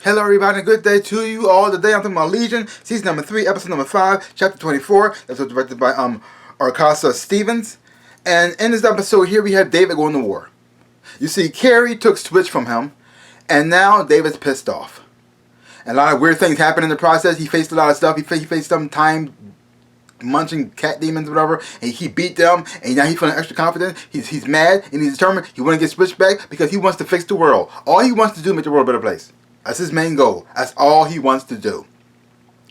Hello everybody, good day to you all. Today I'm talking about Legion, season number 3, episode number 5, chapter 24. That's directed by Arkasa Stevens. And in this episode here we have David going to war. You see, Carrie took Switch from him, and now David's pissed off. And a lot of weird things happened in the process. He faced a lot of stuff. He faced some time munching cat demons or whatever, and he beat them, and now he's feeling extra confident. He's mad, and he's determined. He wants to get Switch back because he wants to fix the world. All he wants to do is make the world a better place. That's his main goal. That's all he wants to do.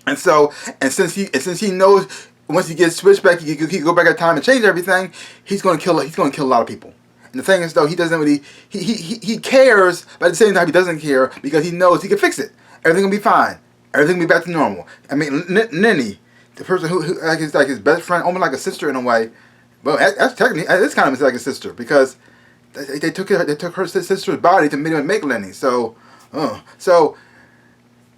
And since he knows once he gets Switch back, he can go back in time and change everything. He's going to kill a lot of people. And the thing is, though, he doesn't really he cares, but at the same time he doesn't care because he knows he can fix it. Everything will be fine. Everything will be back to normal. I mean, Ninny, the person who like his best friend, almost like a sister in a way. Well, that's technically it's kind of like a sister because they took her sister's body to make Lenny. So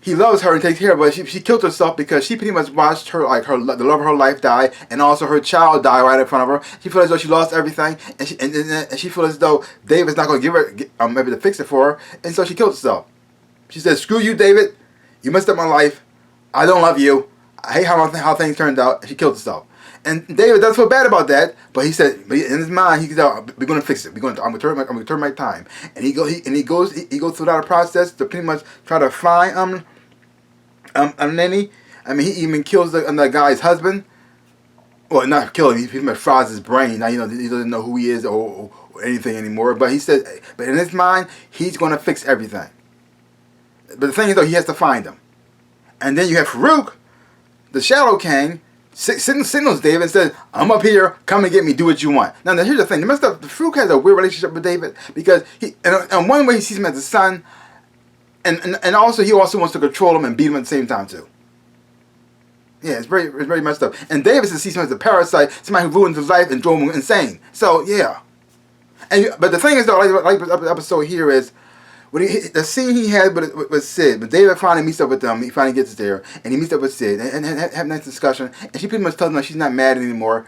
he loves her and takes care of her, but she killed herself because she pretty much watched the love of her life die, and also her child die right in front of her. She feels as though she lost everything, and she feels as though David's not going to give her maybe to fix it for her, and so she killed herself. She said, "Screw you, David. You messed up my life. I don't love you. I hate how things turned out." And she killed herself. And David doesn't feel bad about that, but he said, but in his mind, he said, "We're going to fix it. I'm going to turn my time." And he goes through that process to pretty much try to find Lenny. I mean, he even kills the guy's husband. Well, not kill him. He pretty much fries his brain. Now he doesn't know who he is or anything anymore. But he said, but in his mind, he's going to fix everything. But the thing is, though, he has to find him. And then you have Farouk, the Shadow King, signals David and says, "I'm up here, come and get me, do what you want." Now here's the thing, the Farouk has a weird relationship with David because in one way he sees him as a son, and also he also wants to control him and beat him at the same time too. Yeah, it's very messed up. And David sees him as a parasite, somebody who ruins his life and drove him insane. So yeah, but the thing is though, like the episode here is, the scene he had with Sid, but David finally meets up with them. He finally gets there, and he meets up with Sid, and have a nice discussion. And she pretty much tells him that she's not mad anymore,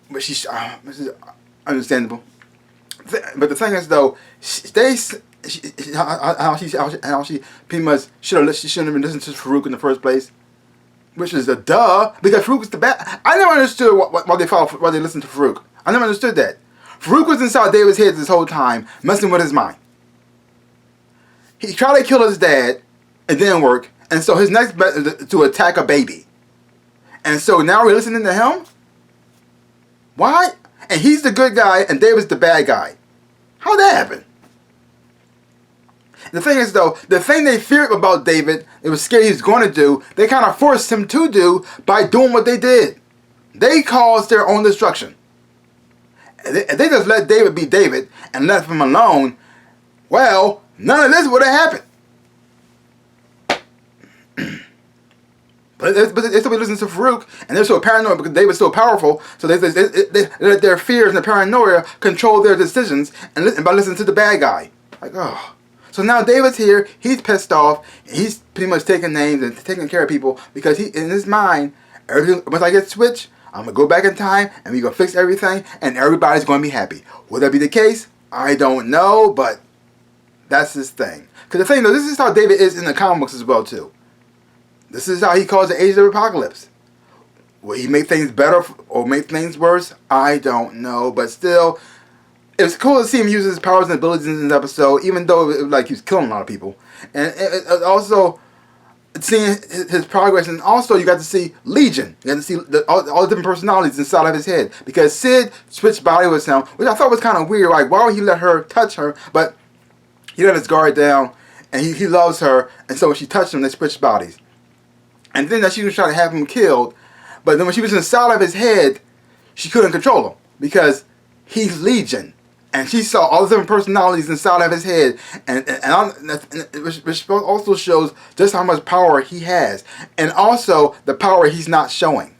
but this is understandable. But the thing is, though, how she pretty much shouldn't have been listening to Farouk in the first place, which is a duh, because Farouk is the bad. I never understood why they listened to Farouk. I never understood that. Farouk was inside David's head this whole time, messing with his mind. He tried to kill his dad, it didn't work, and so his next bet is to attack a baby. And so now we're listening to him? Why? And he's the good guy, and David's the bad guy. How'd that happen? The thing is, though, the thing they feared about David, they were scared he was going to do, they kind of forced him to do by doing what they did. They caused their own destruction. If they just let David be David and left him alone, well, none of this would have happened. But they still be listening to Farouk, and they're so paranoid because David's so powerful, so they let their fears and their paranoia control their decisions and by listening to the bad guy. Like, oh. So now David's here, he's pissed off, and he's pretty much taking names and taking care of people because in his mind, everything, once I get Switch, I'm going to go back in time, and we're going to fix everything, and everybody's going to be happy. Will that be the case? I don't know, but that's his thing. Because the thing, though, this is how David is in the comic books as well, too. This is how he calls the Age of Apocalypse. Will he make things better or make things worse? I don't know. But still, it was cool to see him use his powers and abilities in this episode, even though it was like he was killing a lot of people. And also, seeing his progress, and also you got to see Legion. You got to see all the different personalities inside of his head. Because Sid switched body with him, which I thought was kind of weird. Like, why would he let her touch her? But he let his guard down, and he loves her, and so when she touched him, they switched bodies. And then that she was trying to have him killed, but then when she was inside of his head, she couldn't control him because he's Legion, and she saw all the different personalities inside of his head, which also shows just how much power he has, and also the power he's not showing.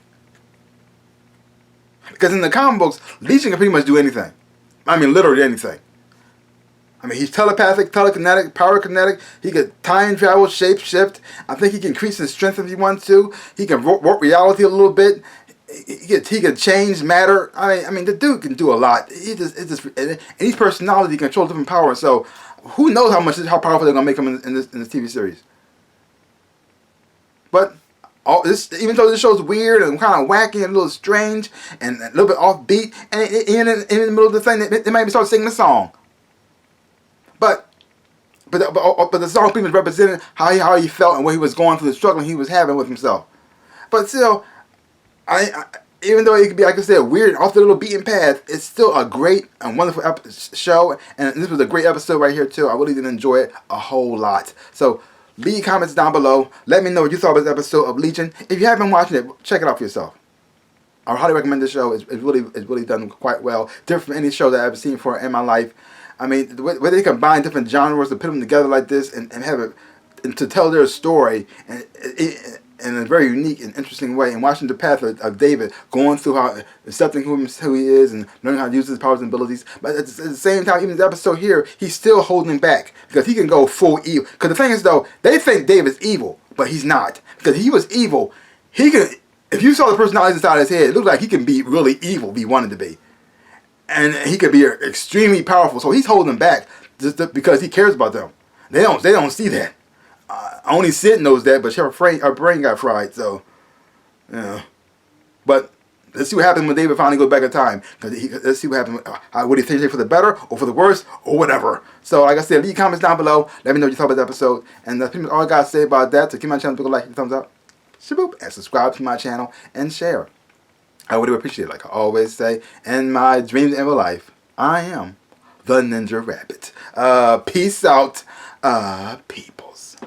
Because in the comic books, Legion can pretty much do anything. I mean, literally anything. I mean, he's telepathic, telekinetic, pyrokinetic. He can time travel, shape shift. I think he can increase his strength if he wants to. He can warp reality a little bit. He can change matter. I mean, the dude can do a lot. And each personality controls different powers. So, who knows how powerful they're gonna make him in this TV series? But even though this show's weird and kind of wacky and a little strange and a little bit offbeat, and in the middle of the thing, they might even start singing a song. But the song pretty much represented how he felt and what he was going through, the struggle he was having with himself. But still, even though it could be, like I said, weird off the little beaten path, it's still a great and wonderful show. And this was a great episode right here too. I really did enjoy it a whole lot. So leave comments down below. Let me know what you thought of this episode of Legion. If you haven't watched it, check it out for yourself. I highly recommend this show. It's really done quite well. Different from any show that I've seen before in my life. I mean, where they combine different genres to put them together like this and have it and to tell their story and in a very unique and interesting way, and watching the path of David going through how accepting who he is and learning how to use his powers and abilities. But at the same time, even the episode here, he's still holding back because he can go full evil. Because the thing is, though, they think David's evil, but he's not. Because if he was evil, he could. If you saw the personality inside his head, it looked like he can be really evil if he wanted to be. And he could be extremely powerful. So he's holding back just because he cares about them. They don't see that. Only Sid knows that, but her brain got fried. So, yeah. But let's see what happens when David finally goes back in time. Let's see what happens. What do you think, for the better or for the worse or whatever? So, like I said, leave comments down below. Let me know what you thought about the episode. And that's pretty much all I got to say about that. So, give my channel a big like and thumbs up. Shaboop. And subscribe to my channel and share. I would appreciate it. Like I always say, in my dreams and real life, I am the Ninja Rabbit. Peace out, peoples.